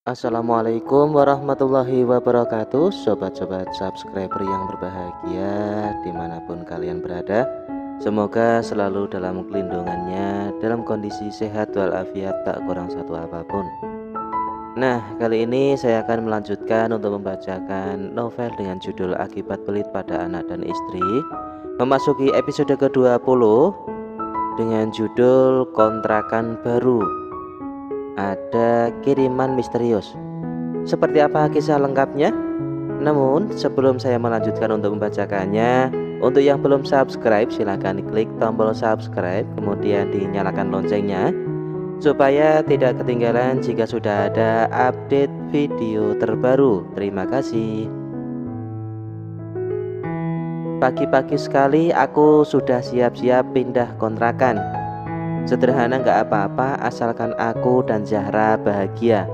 Assalamualaikum warahmatullahi wabarakatuh. Sobat-sobat subscriber yang berbahagia dimanapun kalian berada, semoga selalu dalam kelindungannya, dalam kondisi sehat walafiat, tak kurang satu apapun. Nah, kali ini saya akan melanjutkan untuk membacakan novel dengan judul Akibat Pelit pada Anak dan Istri, memasuki episode ke-20 dengan judul Kontrakan Baru. Ada kiriman misterius. Seperti apa kisah lengkapnya? Namun sebelum saya melanjutkan untuk membacakannya, untuk yang belum subscribe silahkan klik tombol subscribe, kemudian dinyalakan loncengnya supaya tidak ketinggalan jika sudah ada update video terbaru. Terima kasih. Pagi-pagi sekali aku sudah siap-siap pindah kontrakan. Sederhana gak apa-apa asalkan aku dan Zahra bahagia.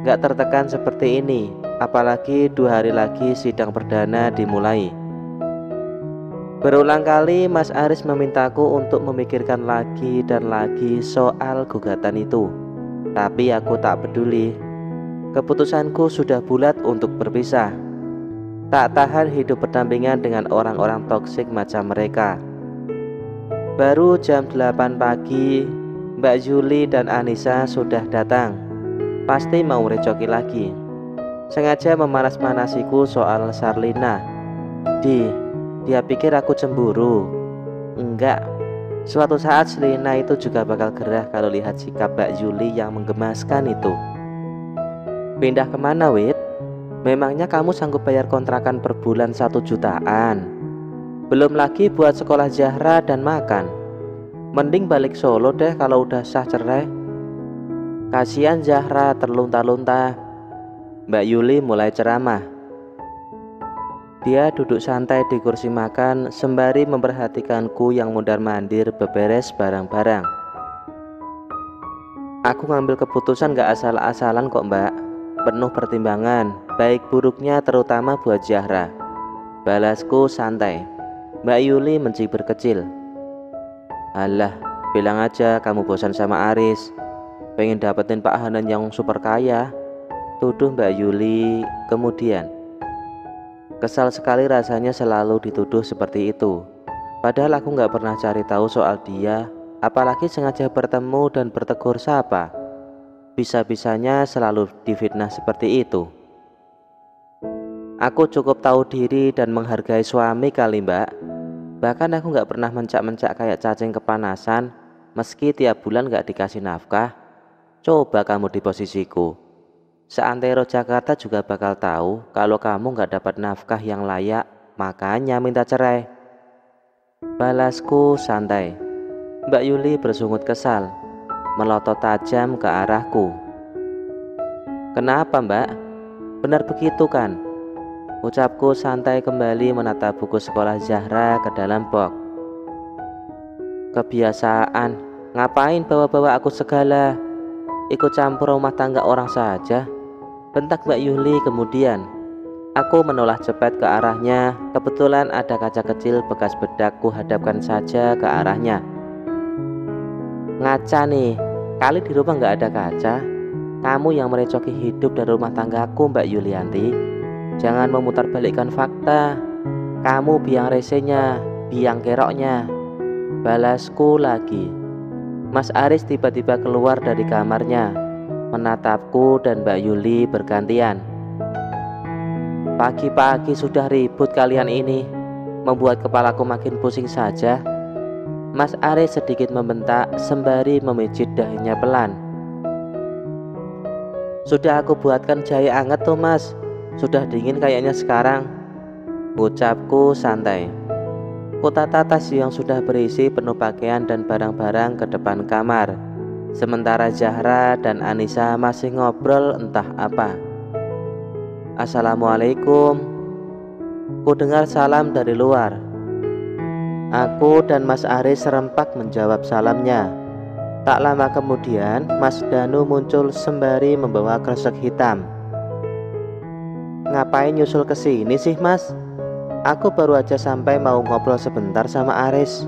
Gak tertekan seperti ini, apalagi 2 hari lagi sidang perdana dimulai. Berulang kali Mas Aris memintaku untuk memikirkan lagi dan lagi soal gugatan itu. Tapi aku tak peduli. Keputusanku sudah bulat untuk berpisah. Tak tahan hidup berdampingan dengan orang-orang toksik macam mereka. Baru jam 8 pagi, Mbak Yuli dan Anissa sudah datang. Pasti mau recoki lagi. Sengaja memanas-manasiku soal Sarlina. Dia pikir aku cemburu. Enggak. Suatu saat Sarlina itu juga bakal gerah kalau lihat sikap Mbak Yuli yang menggemaskan itu. Pindah kemana, Wit? Memangnya kamu sanggup bayar kontrakan per bulan 1 jutaan? Belum lagi buat sekolah Zahra dan makan. Mending balik Solo deh kalau udah sah cerai. Kasihan Zahra terlunta-lunta. Mbak Yuli mulai ceramah. Dia duduk santai di kursi makan sembari memperhatikanku yang mundar-mandir beberes barang-barang. Aku ngambil keputusan gak asal-asalan kok, Mbak. Penuh pertimbangan, baik buruknya terutama buat Zahra. Balasku santai. Mbak Yuli mencibir kecil. Alah, bilang aja kamu bosan sama Aris, pengen dapetin Pak Hanan yang super kaya, tuduh Mbak Yuli kemudian. Kesal sekali rasanya selalu dituduh seperti itu. Padahal aku gak pernah cari tahu soal dia, apalagi sengaja bertemu dan bertegur sapa. Bisa-bisanya selalu difitnah seperti itu. Aku cukup tahu diri dan menghargai suami kali, Mbak. Bahkan aku gak pernah mencak-mencak kayak cacing kepanasan, meski tiap bulan gak dikasih nafkah. Coba kamu di posisiku. Seantero Jakarta juga bakal tahu kalau kamu gak dapat nafkah yang layak, makanya minta cerai. Balasku santai. Mbak Yuli bersungut kesal, melotot tajam ke arahku. Kenapa, Mbak? Benar begitu kan? Ucapku santai kembali menatap buku sekolah Zahra ke dalam box. Kebiasaan, ngapain bawa-bawa aku segala? Ikut campur rumah tangga orang saja, bentak Mbak Yuli kemudian. Aku menoleh cepat ke arahnya. Kebetulan ada kaca kecil bekas bedak, ku hadapkan saja ke arahnya. Ngaca nih, kali di rumah gak ada kaca. Kamu yang merecoki hidup dan rumah tanggaku, Mbak Yulianti. Jangan memutarbalikkan fakta. Kamu biang resenya, biang keroknya. Balasku lagi. Mas Aris tiba-tiba keluar dari kamarnya, menatapku dan Mbak Yuli bergantian. Pagi-pagi sudah ribut kalian ini, membuat kepalaku makin pusing saja. Mas Aris sedikit membentak sembari memijit dahinya pelan. Sudah aku buatkan jahe anget tuh, Mas. Sudah dingin kayaknya sekarang, ucapku santai. Kutata tas yang sudah berisi penuh pakaian dan barang-barang ke depan kamar. Sementara Zahra dan Anissa masih ngobrol entah apa. Assalamualaikum. Ku dengar salam dari luar. Aku dan Mas Aris serempak menjawab salamnya. Tak lama kemudian Mas Danu muncul sembari membawa kresek hitam. Ngapain nyusul ke sini sih, Mas? Aku baru aja sampai mau ngobrol sebentar sama Aris,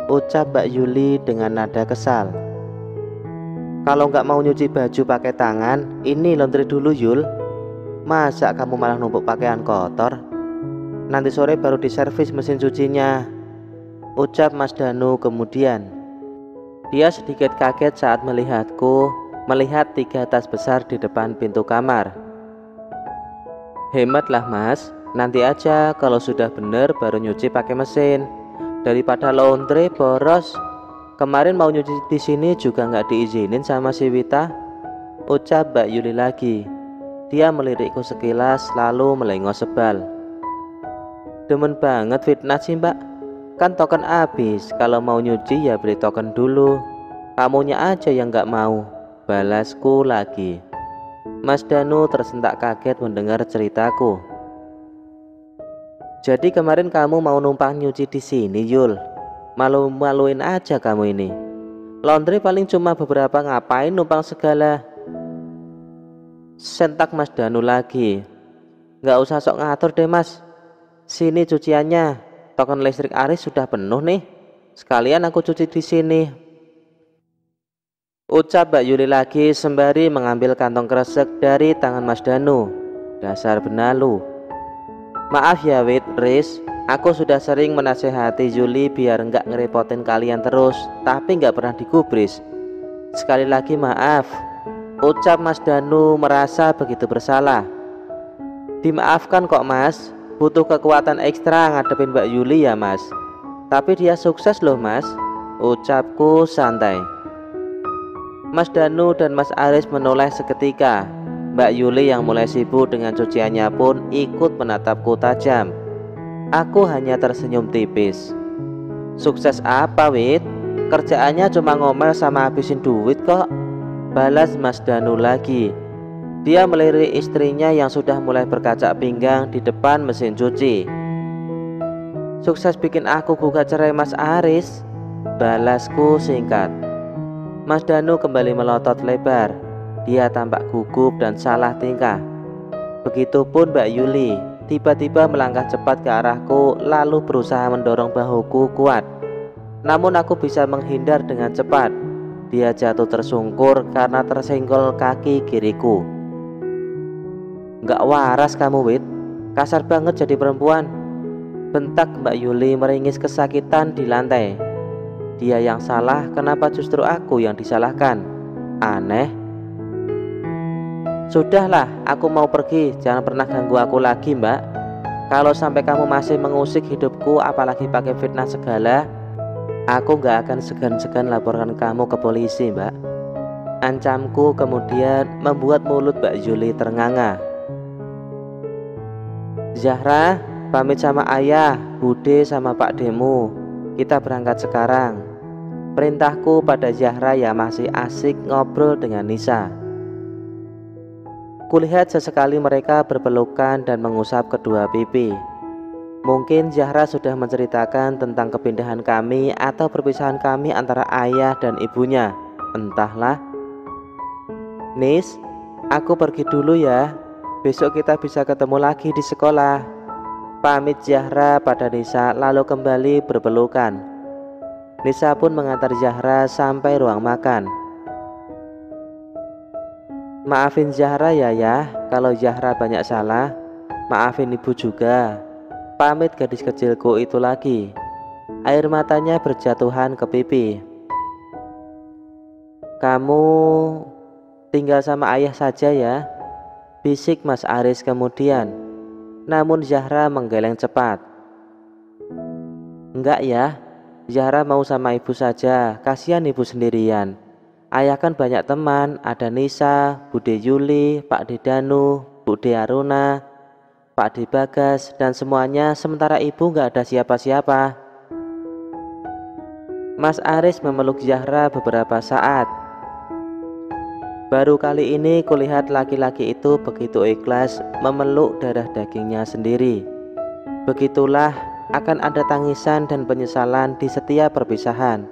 ucap Mbak Yuli dengan nada kesal. Kalau nggak mau nyuci baju pakai tangan, ini laundry dulu Yul. Masa kamu malah numpuk pakaian kotor? Nanti sore baru diservis mesin cucinya, ucap Mas Danu kemudian. Dia sedikit kaget saat melihatku melihat 3 tas besar di depan pintu kamar. Hematlah Mas, nanti aja kalau sudah bener baru nyuci pakai mesin. Daripada laundry boros. Kemarin mau nyuci di sini juga nggak diizinin sama si Wita, ucap Mbak Yuli lagi. Dia melirikku sekilas lalu melengos sebal. Demen banget fitnah sih Mbak. Kan token habis, kalau mau nyuci ya beli token dulu. Kamunya aja yang nggak mau, balasku lagi. Mas Danu tersentak kaget mendengar ceritaku. Jadi kemarin kamu mau numpang nyuci di sini Yul? Malu-maluin aja kamu ini. Laundry paling cuma beberapa, ngapain numpang segala? Sentak Mas Danu lagi. Nggak usah sok ngatur deh Mas. Sini cuciannya. Token listrik Aris sudah penuh nih. Sekalian aku cuci di sini, ucap Mbak Yuli lagi sembari mengambil kantong kresek dari tangan Mas Danu. Dasar benalu. Maaf ya Wit, Riz, aku sudah sering menasehati Yuli biar nggak ngerepotin kalian terus, tapi nggak pernah digubris. Sekali lagi maaf, ucap Mas Danu merasa begitu bersalah. Dimaafkan kok Mas, butuh kekuatan ekstra ngadepin Mbak Yuli ya Mas. Tapi dia sukses loh Mas, ucapku santai. Mas Danu dan Mas Aris menoleh seketika. Mbak Yuli yang mulai sibuk dengan cuciannya pun ikut menatapku tajam. Aku hanya tersenyum tipis. Sukses apa Wit? Kerjaannya cuma ngomel sama habisin duit kok, balas Mas Danu lagi. Dia melirik istrinya yang sudah mulai berkacak pinggang di depan mesin cuci. Sukses bikin aku gugat cerai Mas Aris, balasku singkat. Mas Danu kembali melotot lebar. Dia tampak gugup dan salah tingkah. Begitupun Mbak Yuli, tiba-tiba melangkah cepat ke arahku lalu berusaha mendorong bahuku kuat. Namun aku bisa menghindar dengan cepat. Dia jatuh tersungkur karena tersenggol kaki kiriku. Nggak waras kamu Wit, kasar banget jadi perempuan, bentak Mbak Yuli meringis kesakitan di lantai. Dia yang salah, kenapa justru aku yang disalahkan? Aneh. Sudahlah, aku mau pergi, jangan pernah ganggu aku lagi Mbak. Kalau sampai kamu masih mengusik hidupku apalagi pakai fitnah segala, aku gak akan segan-segan laporkan kamu ke polisi Mbak, ancamku kemudian membuat mulut Mbak Yuli ternganga. Zahra, pamit sama ayah, bude sama Pak Demu. Kita berangkat sekarang, perintahku pada Zahra yang masih asik ngobrol dengan Nisa. Kulihat sesekali mereka berpelukan dan mengusap kedua pipi. Mungkin Zahra sudah menceritakan tentang kepindahan kami atau perpisahan kami antara ayah dan ibunya, entahlah. Nis, aku pergi dulu ya. Besok kita bisa ketemu lagi di sekolah, pamit Zahra pada Nisa lalu kembali berpelukan. Nisa pun mengantar Zahra sampai ruang makan. Maafin Zahra ya kalau Zahra banyak salah. Maafin ibu juga, pamit gadis kecilku itu lagi. Air matanya berjatuhan ke pipi. Kamu tinggal sama ayah saja ya, bisik Mas Aris kemudian. Namun Zahra menggeleng cepat. Enggak ya, Zahra mau sama ibu saja, kasihan ibu sendirian. Ayah kan banyak teman, ada Nisa, Bude Yuli, Pak Danu, Bude Aruna, Pak De Bagas, dan semuanya, sementara ibu gak ada siapa-siapa. Mas Aris memeluk Zahra beberapa saat. Baru kali ini kulihat laki-laki itu begitu ikhlas memeluk darah dagingnya sendiri. Begitulah akan ada tangisan dan penyesalan di setiap perpisahan.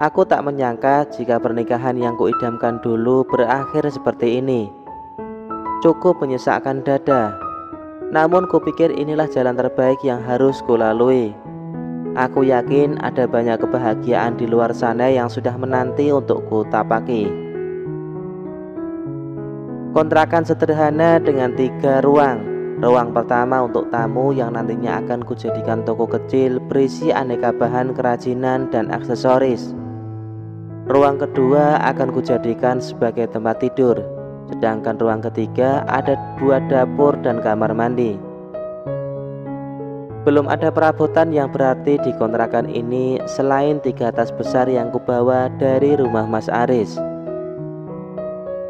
Aku tak menyangka jika pernikahan yang kuidamkan dulu berakhir seperti ini. Cukup menyesakkan dada. Namun kupikir inilah jalan terbaik yang harus kulalui. Aku yakin ada banyak kebahagiaan di luar sana yang sudah menanti untuk ku tapaki. Kontrakan sederhana dengan 3 ruang. Ruang pertama untuk tamu yang nantinya akan kujadikan toko kecil berisi aneka bahan kerajinan dan aksesoris. Ruang kedua akan kujadikan sebagai tempat tidur. Sedangkan ruang ketiga ada 2 dapur dan kamar mandi. Belum ada perabotan yang berarti di kontrakan ini selain 3 tas besar yang kubawa dari rumah Mas Aris.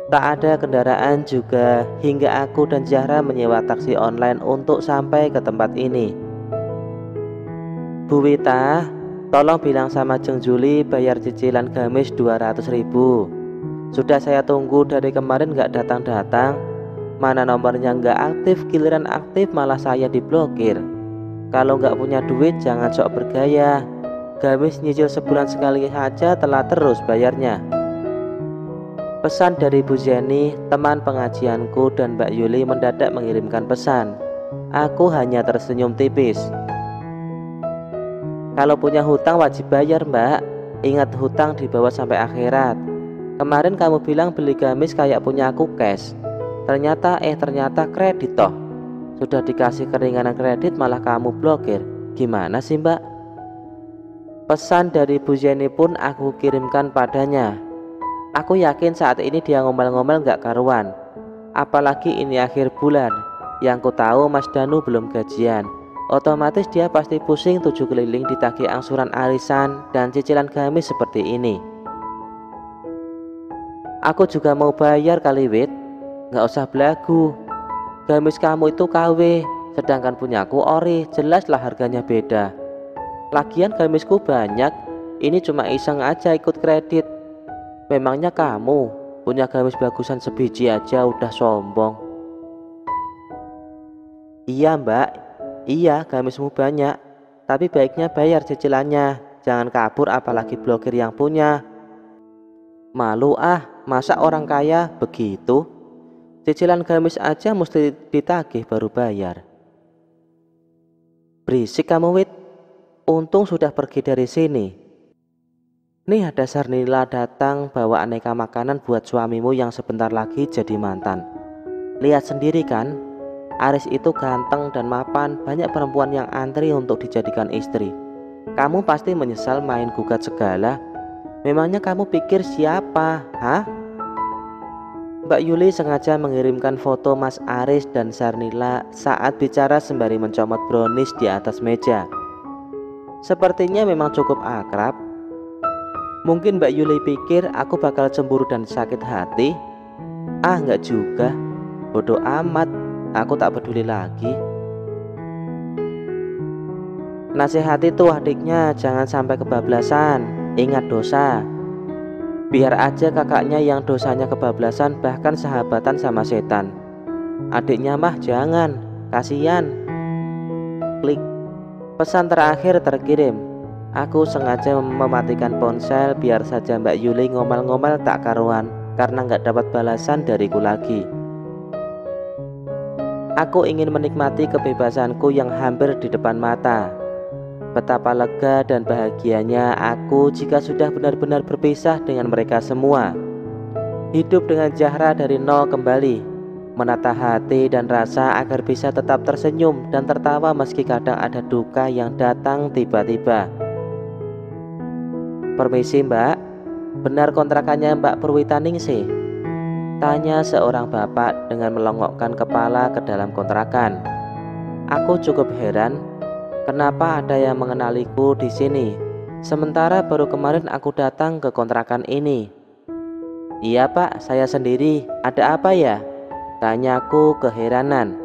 Tak ada kendaraan juga hingga aku dan Zahra menyewa taksi online untuk sampai ke tempat ini. Bu Wita, tolong bilang sama Jeng Juli bayar cicilan gamis 200.000. Sudah saya tunggu dari kemarin gak datang-datang. Mana nomornya gak aktif, giliran aktif malah saya diblokir. Kalau nggak punya duit jangan sok bergaya. Gamis nyicil sebulan sekali saja telah terus bayarnya. Pesan dari Bu Jenny, teman pengajianku, dan Mbak Yuli mendadak mengirimkan pesan. Aku hanya tersenyum tipis. Kalau punya hutang wajib bayar, Mbak. Ingat hutang dibawa sampai akhirat. Kemarin kamu bilang beli gamis kayak punya aku cash. Ternyata kredit toh. Sudah dikasih keringanan kredit malah kamu blokir. Gimana sih, Mbak? Pesan dari Bu Jenny pun aku kirimkan padanya. Aku yakin saat ini dia ngomel-ngomel gak karuan. Apalagi ini akhir bulan. Yang ku tahu Mas Danu belum gajian. Otomatis dia pasti pusing 7 keliling ditagih angsuran arisan dan cicilan gamis seperti ini. Aku juga mau bayar kali, Wit. Gak usah belagu. Gamis kamu itu KW, sedangkan punyaku ori, jelaslah harganya beda. Lagian gamisku banyak, ini cuma iseng aja ikut kredit. Memangnya kamu punya gamis bagusan sebiji aja udah sombong? Iya, Mbak, iya gamismu banyak, tapi baiknya bayar cicilannya. Jangan kabur apalagi blokir yang punya. Malu ah, masa orang kaya begitu? Cicilan gamis aja mesti ditagih baru bayar. Berisik kamu, Wit. Untung sudah pergi dari sini. Nih ada Sarnila datang bawa aneka makanan buat suamimu yang sebentar lagi jadi mantan. Lihat sendiri kan, Aris itu ganteng dan mapan. Banyak perempuan yang antri untuk dijadikan istri. Kamu pasti menyesal main gugat segala. Memangnya kamu pikir siapa, hah? Mbak Yuli sengaja mengirimkan foto Mas Aris dan Sarnila saat bicara sembari mencomot brownies di atas meja. Sepertinya memang cukup akrab. Mungkin Mbak Yuli pikir aku bakal cemburu dan sakit hati. Ah, enggak juga. Bodoh amat, aku tak peduli lagi. Nasihati tuh adiknya jangan sampai kebablasan. Ingat dosa. Biar aja kakaknya yang dosanya kebablasan bahkan sahabatan sama setan. Adiknya mah jangan, kasihan. Klik. Pesan terakhir terkirim. Aku sengaja mematikan ponsel biar saja Mbak Yuli ngomel-ngomel tak karuan karena gak dapat balasan dariku lagi. Aku ingin menikmati kebebasanku yang hampir di depan mata. Betapa lega dan bahagianya aku jika sudah benar-benar berpisah dengan mereka semua. Hidup dengan Zahra dari nol kembali, menata hati dan rasa agar bisa tetap tersenyum dan tertawa meski kadang ada duka yang datang tiba-tiba. Permisi, Mbak, benar kontrakannya Mbak Purwitaningsih? Tanya seorang bapak dengan melongokkan kepala ke dalam kontrakan. Aku cukup heran. Kenapa ada yang mengenaliku di sini? Sementara baru kemarin aku datang ke kontrakan ini. Iya, Pak, saya sendiri. Ada apa ya? Tanyaku keheranan.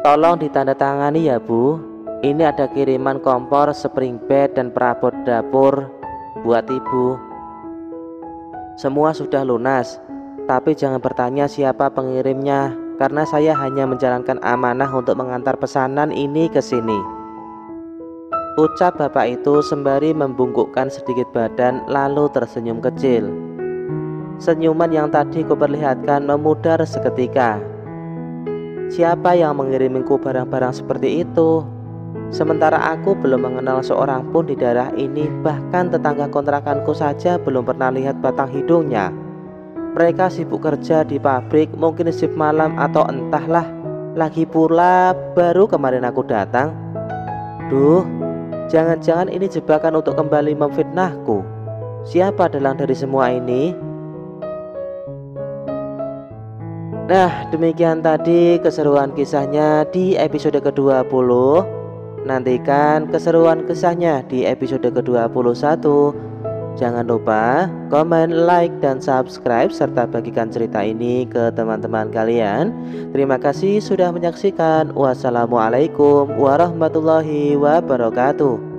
Tolong ditandatangani ya, Bu. Ini ada kiriman kompor, spring bed, dan perabot dapur buat Ibu. Semua sudah lunas, tapi jangan bertanya siapa pengirimnya. Karena saya hanya menjalankan amanah untuk mengantar pesanan ini ke sini. Ucap bapak itu sembari membungkukkan sedikit badan lalu tersenyum kecil. Senyuman yang tadi kuperlihatkan memudar seketika. Siapa yang mengirimiku barang-barang seperti itu? Sementara aku belum mengenal seorang pun di daerah ini, bahkan tetangga kontrakanku saja belum pernah lihat batang hidungnya. Mereka sibuk kerja di pabrik, mungkin shift malam atau entahlah. Lagi pula baru kemarin aku datang. Duh, jangan-jangan ini jebakan untuk kembali memfitnahku. Siapa dalang dari semua ini? Nah, demikian tadi keseruan kisahnya di episode ke-20. Nantikan keseruan kisahnya di episode ke-21. Jangan lupa komen, like, dan subscribe serta bagikan cerita ini ke teman-teman kalian. Terima kasih sudah menyaksikan. Wassalamualaikum warahmatullahi wabarakatuh.